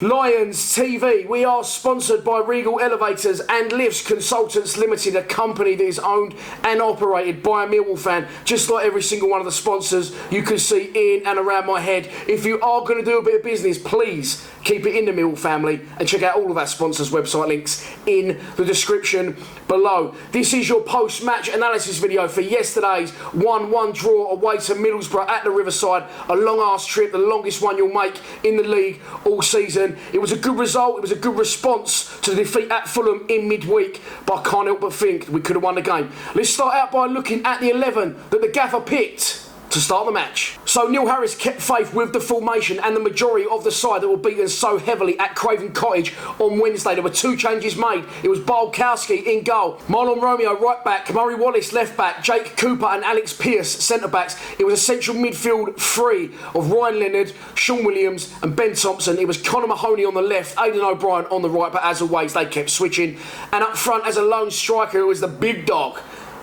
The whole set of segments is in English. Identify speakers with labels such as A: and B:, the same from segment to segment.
A: Lions TV, we are sponsored by Regal Elevators and Lifts Consultants Limited, a company that is owned and operated by a Millwall fan, just like every single one of the sponsors you can see in and around my head. If you are going to do a bit of business, please keep it in the Millwall family and check out all of our sponsors' website links in the description below. This is your post-match analysis video for yesterday's 1-1 draw away to Middlesbrough at the Riverside, a long-ass trip, the longest one you'll make in the league all season. It was a good result, it was a good response to the defeat at Fulham in midweek, but I can't help but think we could have won the game. Let's start out by looking at the 11 that the gaffer picked to start the match. So Neil Harris kept faith with the formation and the majority of the side that were beaten so heavily at Craven Cottage on Wednesday. There were two changes made. It was Bulkowski in goal, Marlon Romeo right back, Murray Wallace left back, Jake Cooper and Alex Pearce centre backs. It was a central midfield three of Ryan Leonard, Sean Williams and Ben Thompson. It was Conor Mahoney on the left, Aidan O'Brien on the right, but as always they kept switching. And up front as a lone striker, it was the big dog,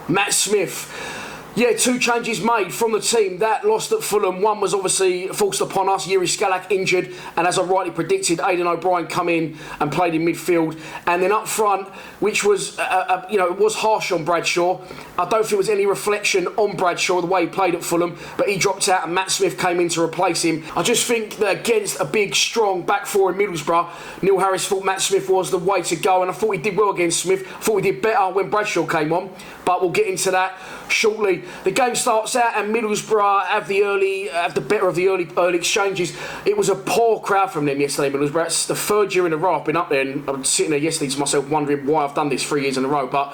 A: Matt Smith. Yeah, two changes made from the team that lost at Fulham. One was obviously forced upon us, Yuri Skalak injured, and as I rightly predicted, Aidan O'Brien come in and played in midfield. And then up front, which was, it was harsh on Bradshaw. I don't think it was any reflection on Bradshaw, the way he played at Fulham, but he dropped out and Matt Smith came in to replace him. I just think that against a big, strong back four in Middlesbrough, Neil Harris thought Matt Smith was the way to go, and I thought he did well against Smith. I thought he did better when Bradshaw came on, but we'll get into that shortly. The game starts out and Middlesbrough have the better of the early exchanges. It was a poor crowd from them yesterday, Middlesbrough. It's the third year in a row I've been up there, and I'm sitting there yesterday to myself wondering why I've done this 3 years in a row. But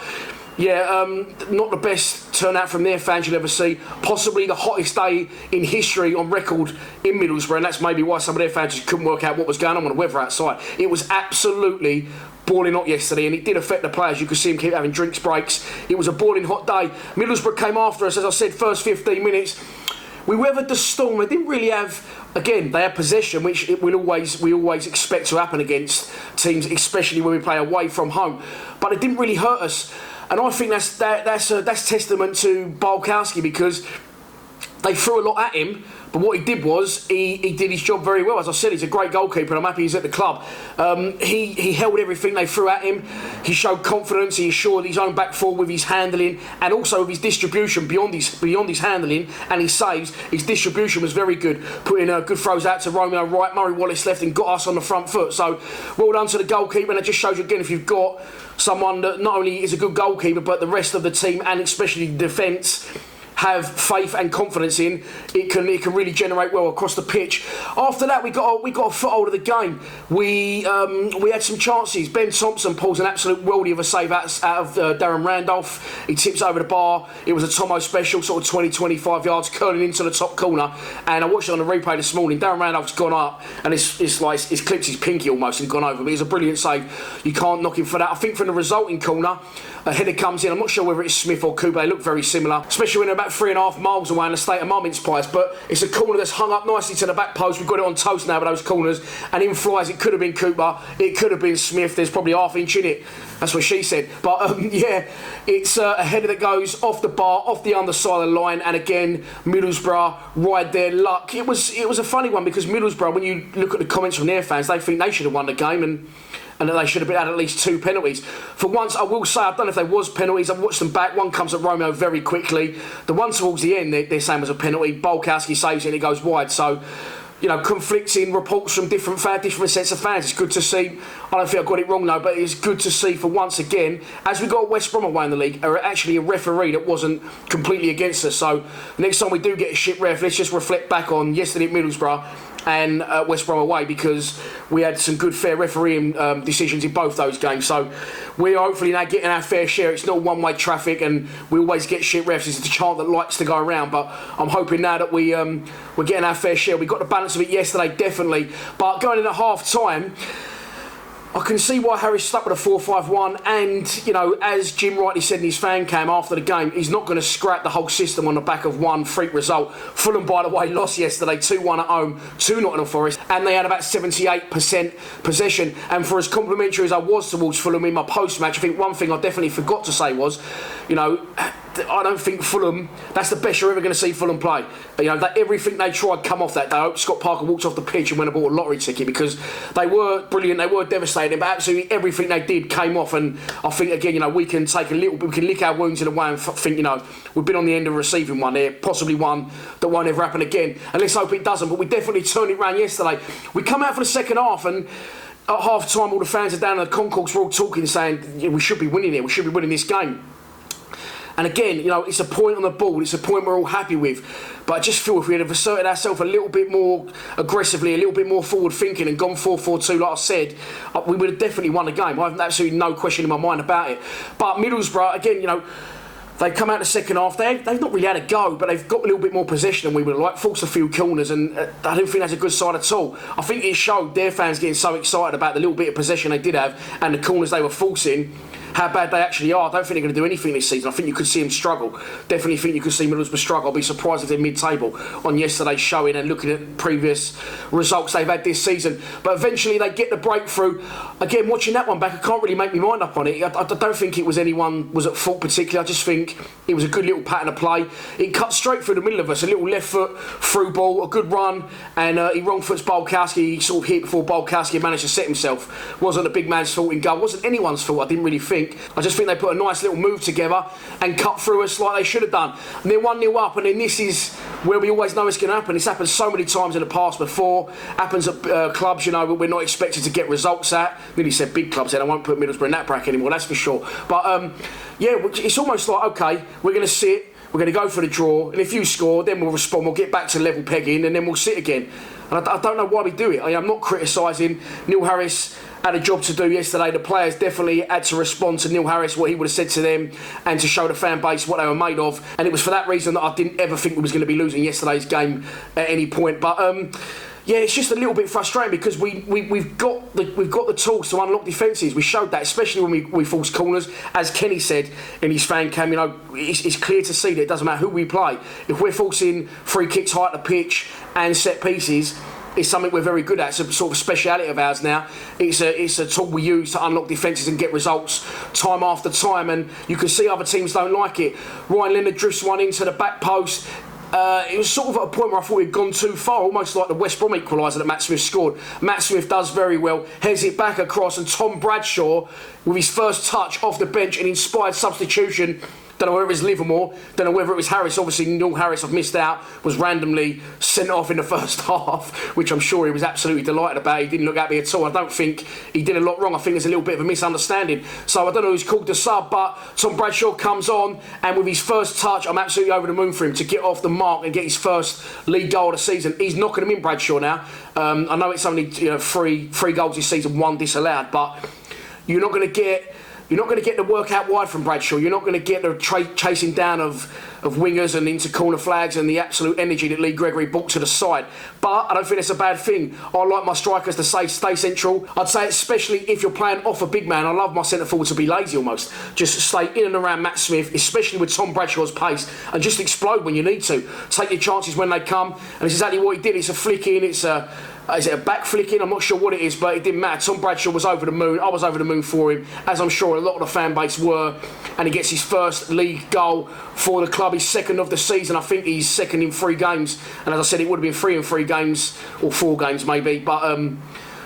A: yeah, not the best turnout from their fans you'll ever see. Possibly the hottest day in history on record in Middlesbrough, and that's maybe why some of their fans just couldn't work out what was going on with the weather outside. It was absolutely boiling hot yesterday, and it did affect the players. You could see them keep having drinks breaks. It was a boiling hot day. Middlesbrough came after us, as I said, first 15 minutes. We weathered the storm. They didn't really have, again, they had possession, which we always expect to happen against teams, especially when we play away from home. But it didn't really hurt us, and I think that's testament to Bulkowski, because they threw a lot at him. But what he did was, he did his job very well. As I said, he's a great goalkeeper and I'm happy he's at the club. He held everything they threw at him. He showed confidence, he assured his own back four with his handling and also with his distribution beyond his handling and his saves. His distribution was very good, putting good throws out to Romeo right, Murray Wallace left and got us on the front foot. So well done to the goalkeeper, and it just shows you again, if you've got someone that not only is a good goalkeeper but the rest of the team and especially the defence have faith and confidence in, it can really generate well across the pitch. After that, we got a foothold of the game. We had some chances. Ben Thompson pulls an absolute worldie of a save out of Darren Randolph. He tips over the bar. It was a Tomo special, sort of 20-25 yards, curling into the top corner. And I watched it on the replay this morning. Darren Randolph's gone up and it's clipped his pinky almost and gone over. But it's a brilliant save. You can't knock him for that. I think from the resulting corner, a header comes in. I'm not sure whether it's Smith or Cooper. They look very similar, especially when they're about 3.5 miles away in the state of my mince pies. But it's a corner that's hung up nicely to the back post. We've got it on toast now with those corners, and in flies. It could have been Cooper, it could have been Smith. There's probably half inch in it. That's what she said. But yeah, it's a header that goes off the bar, off the underside of the line, and again Middlesbrough ride their luck. It was a funny one, because Middlesbrough, when you look at the comments from their fans, they think they should have won the game and that they should have had at least 2 penalties. For once, I will say, I don't know if there was penalties. I've watched them back. One comes at Romeo very quickly. The one towards the end, they're saying was a penalty. Bulkowski saves it and it goes wide. So, conflicting reports from different sets of fans. It's good to see. I don't think I got it wrong though, but it's good to see for once again, as we got West Brom away in the league, are actually a referee that wasn't completely against us. So next time we do get a shit ref, let's just reflect back on yesterday at Middlesbrough and West Brom away, because we had some good fair refereeing decisions in both those games. So we're hopefully now getting our fair share. It's not one-way traffic and we always get shit refs. It's the chant that likes to go around, but I'm hoping now that we're getting our fair share. We got the balance of it yesterday, definitely, but going in at half time, I can see why Harris stuck with a 4-5-1, and as Jim rightly said in his fan cam after the game, he's not going to scrap the whole system on the back of one freak result. Fulham, by the way, lost yesterday 2-1 at home to Nottingham Forest, and they had about 78% possession. And for as complimentary as I was towards Fulham in my post-match, I think one thing I definitely forgot to say was, I don't think Fulham, that's the best you're ever going to see Fulham play. You know, everything they tried come off that day. I hope Scott Parker walked off the pitch and went and bought a lottery ticket, because they were brilliant, they were devastating, but absolutely everything they did came off. And I think, again, you know, we can take a little bit, we can lick our wounds in a way and think, you know, we've been on the end of receiving one there, possibly one that won't ever happen again. And let's hope it doesn't. But we definitely turned it around yesterday. We come out for the second half, and at half time all the fans are down in the concourse, we're all talking, saying, yeah, we should be winning it, we should be winning this game. And again, you know, it's a point on the board, it's a point we're all happy with. But I just feel if we had asserted ourselves a little bit more aggressively, a little bit more forward thinking, and gone 4-4-2, like I said, we would have definitely won the game. I have absolutely no question in my mind about it. But Middlesbrough, again, you know, they've come out the second half, they've not really had a go, but they've got a little bit more possession than we would have liked, forced a few corners, and I don't think that's a good side at all. I think it showed their fans getting so excited about the little bit of possession they did have and the corners they were forcing, how bad they actually are. I don't think they're going to do anything this season. I think you could see them struggle. Definitely think you could see Middlesbrough struggle. I'll be surprised if they're mid-table on yesterday's showing and looking at previous results they've had this season. But eventually they get the breakthrough. Again, watching that one back, I can't really make my mind up on it. I don't think it was anyone was at fault particularly. I just think it was a good little pattern of play. It cut straight through the middle of us. A little left foot through ball, a good run, and he wrong foots Bolkowski. He sort of hit before Bolkowski managed to set himself. Wasn't a big man's fault in goal. Wasn't anyone's fault, I didn't really think. I just think they put a nice little move together and cut through us like they should have done. And they're 1-0 up, and then this is where we always know it's going to happen. It's happened so many times in the past before. Happens at clubs, you know, we're not expected to get results at. Really said big clubs then. I won't put Middlesbrough in that bracket anymore, that's for sure. But yeah, it's almost like, okay, we're going to sit, we're going to go for the draw, and if you score, then we'll respond, we'll get back to level pegging, and then we'll sit again. And I don't know why we do it. I'm not criticising. Neil Harris had a job to do yesterday. The players definitely had to respond to Neil Harris, what he would have said to them, and to show the fan base what they were made of. And it was for that reason that I didn't ever think we was going to be losing yesterday's game at any point. But yeah, it's just a little bit frustrating, because we've got the tools to unlock defences. We showed that, especially when we force corners. As Kenny said in his fan cam, you know, it's clear to see that it doesn't matter who we play. If we're forcing free kicks high at the pitch and set pieces, it's something we're very good at. It's a sort of speciality of ours now. It's a tool we use to unlock defences and get results time after time, and you can see other teams don't like it. Ryan Leonard drifts one into the back post. It was sort of at a point where I thought he'd gone too far, almost like the West Brom equaliser that Matt Smith scored. Matt Smith does very well, heads it back across, and Tom Bradshaw, with his first touch off the bench, an inspired substitution. Don't know whether it was Livermore, don't know whether it was Harris. Obviously, Neil Harris, I've missed out, was randomly sent off in the first half, which I'm sure he was absolutely delighted about. He didn't look happy at all. I don't think he did a lot wrong. I think there's a little bit of a misunderstanding. So I don't know who's called the sub, but Tom Bradshaw comes on, and with his first touch, I'm absolutely over the moon for him to get off the mark and get his first league goal of the season. He's knocking him in, Bradshaw, now. I know it's only three goals this season, one disallowed, but you're not going to get the work out wide from Bradshaw. You're not going to get the chasing down of wingers and into corner flags and the absolute energy that Lee Gregory brought to the side. But I don't think it's a bad thing. I like my strikers to stay central. I'd say especially if you're playing off a big man. I love my centre forward to be lazy almost. Just stay in and around Matt Smith, especially with Tom Bradshaw's pace, and just explode when you need to. Take your chances when they come. And it's exactly what he did. It's a flick in. Is it a back flicking? I'm not sure what it is, but it didn't matter. Tom Bradshaw was over the moon. I was over the moon for him, as I'm sure a lot of the fan base were. And he gets his first league goal for the club. His second of the season. I think he's second in 3 games. And as I said, it would have been 3 in 3 games, or 4 games maybe. But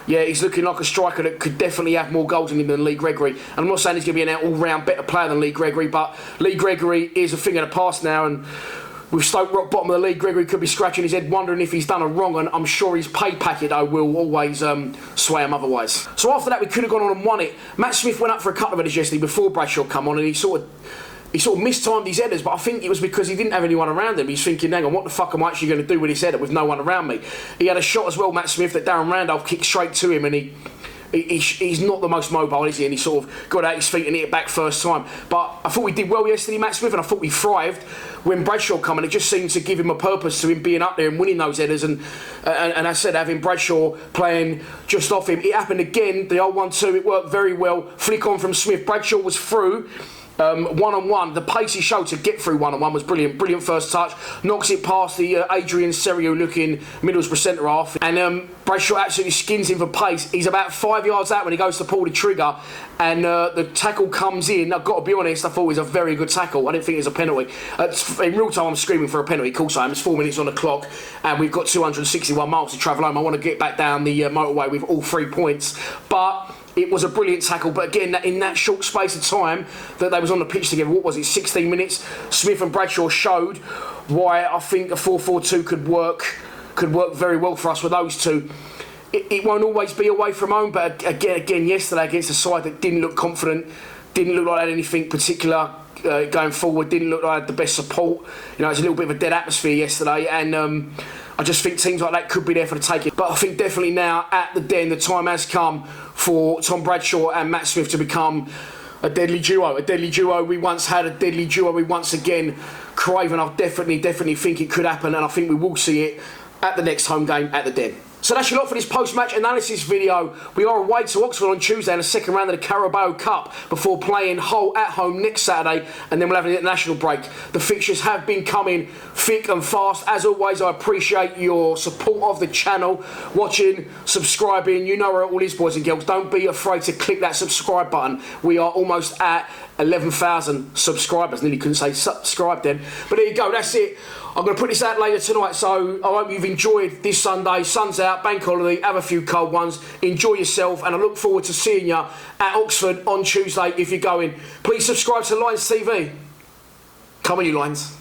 A: yeah, he's looking like a striker that could definitely have more goals in him than Lee Gregory. And I'm not saying he's going to be an all-round better player than Lee Gregory, but Lee Gregory is a thing of the past now. And with Stoke rock bottom of the league, Gregory could be scratching his head wondering if he's done a wrong, and I'm sure his pay packet though will always sway him otherwise. So after that we could have gone on and won it. Matt Smith went up for a couple of headers yesterday before Bradshaw come on, and he sort of mistimed his headers, but I think it was because he didn't have anyone around him. He's thinking, hang on, what the fuck am I actually going to do with this header with no one around me? He had a shot as well, Matt Smith, that Darren Randolph kicked straight to him, and he's not the most mobile, is he? And he sort of got out his feet and hit it back first time. But I thought we did well yesterday, Matt Smith, and I thought we thrived when Bradshaw come, and it just seemed to give him a purpose to him being up there and winning those headers. And I said, having Bradshaw playing just off him, it happened again. The old 1-2, it worked very well. Flick on from Smith. Bradshaw was through. one-on-one. The pace he showed to get through one-on-one was brilliant. Brilliant first touch. Knocks it past the Adrian Serio-looking Middlesbrough centre-half. And Bradshaw absolutely skins him for pace. He's about 5 yards out when he goes to pull the trigger. And the tackle comes in. I've got to be honest, I thought it was a very good tackle. I didn't think it was a penalty. In real time, I'm screaming for a penalty. Of course I am. It's 4 minutes on the clock. And we've got 261 miles to travel home. I want to get back down the motorway with all 3 points. But it was a brilliant tackle, but again, in that short space of time that they was on the pitch together, what was it, 16 minutes? Smith and Bradshaw showed why I think a 4-4-2 could work very well for us with those two. It won't always be away from home, but again, yesterday against a side that didn't look confident, didn't look like they had anything particular going forward, didn't look like they had the best support. You know, it was a little bit of a dead atmosphere yesterday, and I just think teams like that could be there for the taking. But I think definitely now at the Den, the time has come for Tom Bradshaw and Matt Smith to become a deadly duo. A deadly duo. We once had a deadly duo. We once again crave, and I definitely think it could happen, and I think we will see it at the next home game at the Den. So that's your lot for this post-match analysis video. We are away to Oxford on Tuesday in the second round of the Carabao Cup before playing Hull at home next Saturday, and then we'll have an international break. The fixtures have been coming thick and fast. As always, I appreciate your support of the channel, watching, subscribing. You know where it all is, boys and girls. Don't be afraid to click that subscribe button. We are almost at 11,000 subscribers. Nearly couldn't say subscribe then. But there you go, that's it. I'm going to put this out later tonight, so I hope you've enjoyed this Sunday. Sun's out, bank holiday, have a few cold ones, enjoy yourself, and I look forward to seeing you at Oxford on Tuesday if you're going. Please subscribe to Lions TV. Come on, you Lions.